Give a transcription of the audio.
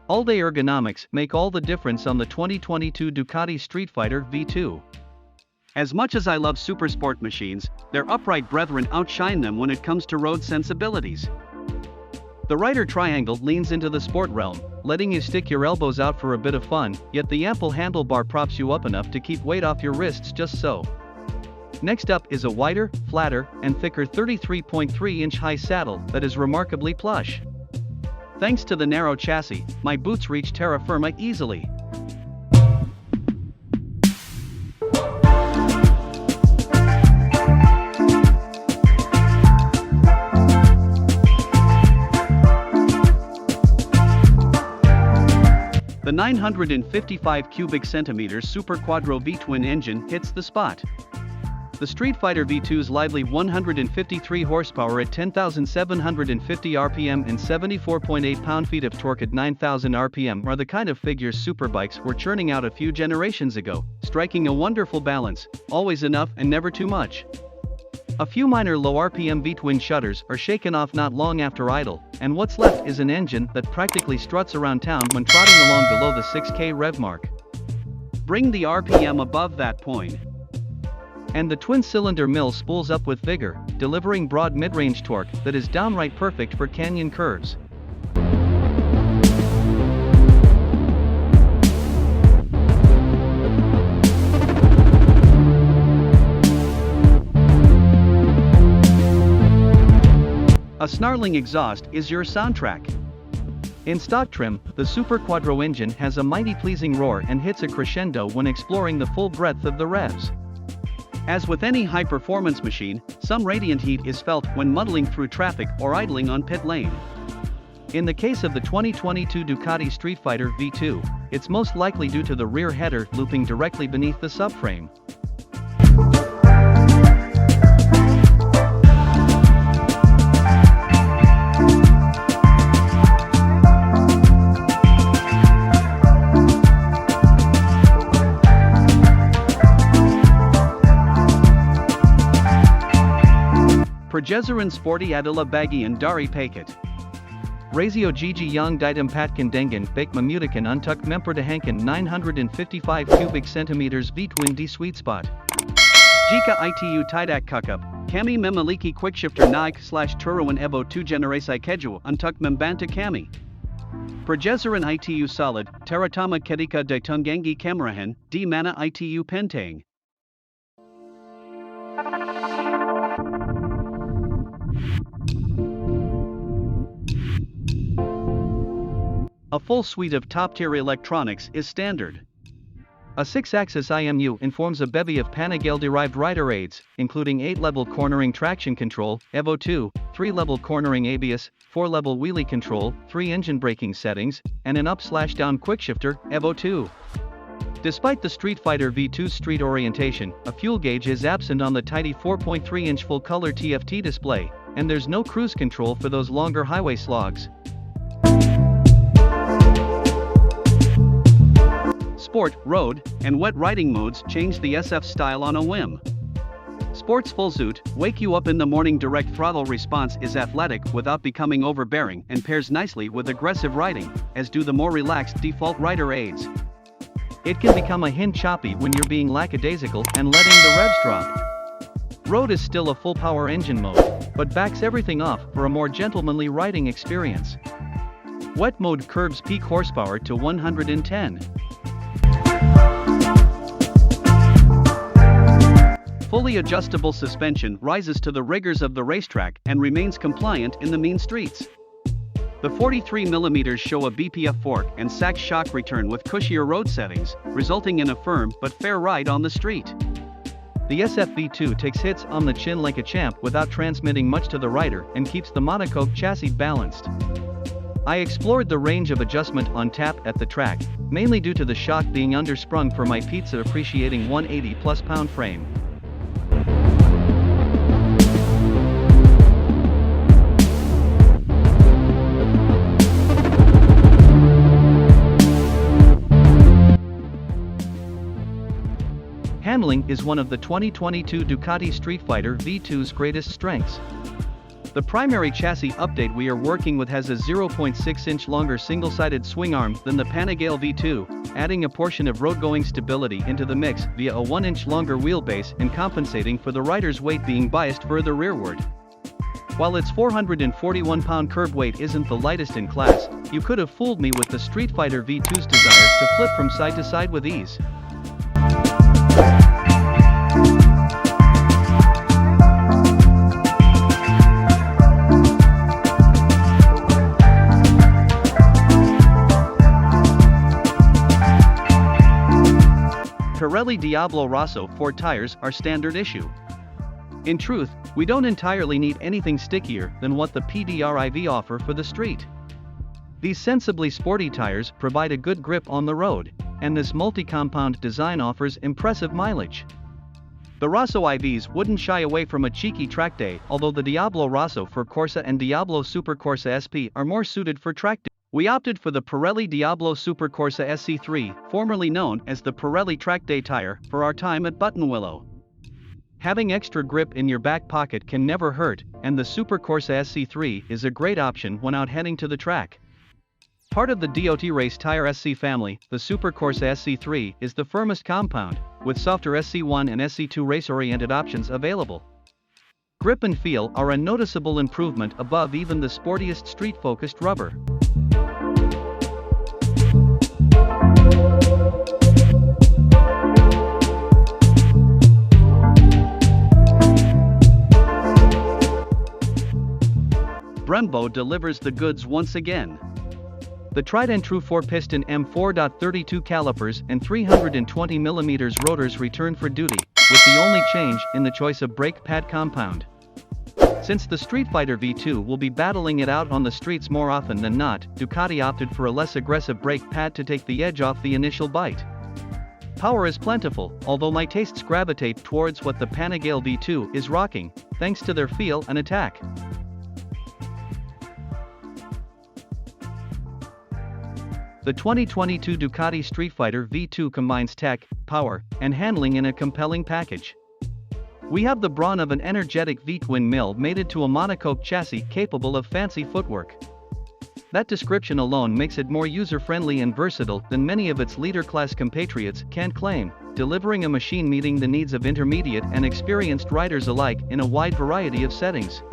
All-day ergonomics make all the difference on the 2022 Ducati Streetfighter V2. As much as I love supersport machines, their upright brethren outshine them when it comes to road sensibilities. The rider triangle leans into the sport realm, letting you stick your elbows out for a bit of fun, yet the ample handlebar props you up enough to keep weight off your wrists just so. Next up is a wider, flatter, and thicker 33.3-inch high saddle that is remarkably plush. Thanks to the narrow chassis, my boots reach terra firma easily. The 955 cubic centimeters Superquadro V-twin engine hits the spot. The Streetfighter V2's lively 153 horsepower at 10,750 RPM and 74.8 pound-feet of torque at 9,000 RPM are the kind of figures superbikes were churning out a few generations ago, striking a wonderful balance, always enough and never too much. A few minor low RPM V-twin shutters are shaken off not long after idle, and what's left is an engine that practically struts around town when trotting along below the 6K rev mark. Bring the RPM above that point, and the twin-cylinder mill spools up with vigor, delivering broad mid-range torque that is downright perfect for canyon curves. A snarling exhaust is your soundtrack. In stock trim, the Superquadro engine has a mighty pleasing roar and hits a crescendo when exploring the full breadth of the revs. As with any high-performance machine, some radiant heat is felt when muddling through traffic or idling on pit lane. In the case of the 2022 Ducati Streetfighter V2, it's most likely due to the rear header looping directly beneath the subframe. Progezeran Sporty Adila Bagian Dari Paket. Razio Gigi Yang Ditem Patkin Dengen Bake Mamutikan Untuck Memperdahankan 955 cubic centimeters V-twin D sweet spot. Jika itu tidak cukup, kami memiliki quickshifter naik / turuan Evo 2 generasi kedua untuk membantu kami. Progezeran itu solid, teratama ketika ditunggangi kemarahan, di mana itu penting. A full suite of top-tier electronics is standard. A 6-axis IMU informs a bevy of Panigale-derived rider aids, including 8-level cornering traction control, Evo 2, 3-level cornering ABS, 4-level wheelie control, 3 engine braking settings, and an up/down quickshifter, Evo 2. Despite the Streetfighter V2's street orientation, a fuel gauge is absent on the tidy 4.3-inch full-color TFT display, and there's no cruise control for those longer highway slogs. Sport, road, and wet riding modes change the SF style on a whim. Sport's full zoot, wake you up in the morning direct throttle response is athletic without becoming overbearing and pairs nicely with aggressive riding, as do the more relaxed default rider aids. It can become a hint choppy when you're being lackadaisical and letting the revs drop. Road is still a full power engine mode, but backs everything off for a more gentlemanly riding experience. Wet mode curbs peak horsepower to 110. Fully adjustable suspension rises to the rigors of the racetrack and remains compliant in the mean streets. The 43mm show a BPF fork and sack shock return with cushier road settings, resulting in a firm but fair ride on the street. The SF-V2 takes hits on the chin like a champ without transmitting much to the rider and keeps the monocoque chassis balanced. I explored the range of adjustment on tap at the track, mainly due to the shock being undersprung for my pizza appreciating 180+ pound frame. handling is one of the 2022 Ducati Streetfighter V2's greatest strengths. The primary chassis update we are working with has a 0.6-inch longer single-sided swing arm than the Panigale V2, adding a portion of road-going stability into the mix via a 1-inch longer wheelbase and compensating for the rider's weight being biased further rearward. While its 441-pound curb weight isn't the lightest in class, you could have fooled me with the Streetfighter V2's desire to flip from side to side with ease. Pirelli Diablo Rosso IV tires are standard issue. In truth, we don't entirely need anything stickier than what the PDRIV offer for the street. These sensibly sporty tires provide a good grip on the road, and this multi-compound design offers impressive mileage. The Rosso IVs wouldn't shy away from a cheeky track day, although the Diablo Rosso for Corsa and Diablo Supercorsa SP are more suited for track day. We opted for the Pirelli Diablo Supercorsa SC3, formerly known as the Pirelli Track Day Tire, for our time at Buttonwillow. Having extra grip in your back pocket can never hurt, and the Supercorsa SC3 is a great option when out heading to the track. Part of the DOT Race Tire SC family, the Supercorsa SC3 is the firmest compound, with softer SC1 and SC2 race-oriented options available. Grip and feel are a noticeable improvement above even the sportiest street-focused rubber. Brembo delivers the goods once again. The tried-and-true 4-piston M4.32 calipers and 320mm rotors return for duty, with the only change in the choice of brake pad compound. Since the Streetfighter V2 will be battling it out on the streets more often than not, Ducati opted for a less aggressive brake pad to take the edge off the initial bite. Power is plentiful, although my tastes gravitate towards what the Panigale V2 is rocking, thanks to their feel and attack. The 2022 Ducati Streetfighter V2 combines tech, power, and handling in a compelling package. We have the brawn of an energetic V-twin mill mated to a monocoque chassis capable of fancy footwork. That description alone makes it more user-friendly and versatile than many of its leader-class compatriots can claim, delivering a machine meeting the needs of intermediate and experienced riders alike in a wide variety of settings.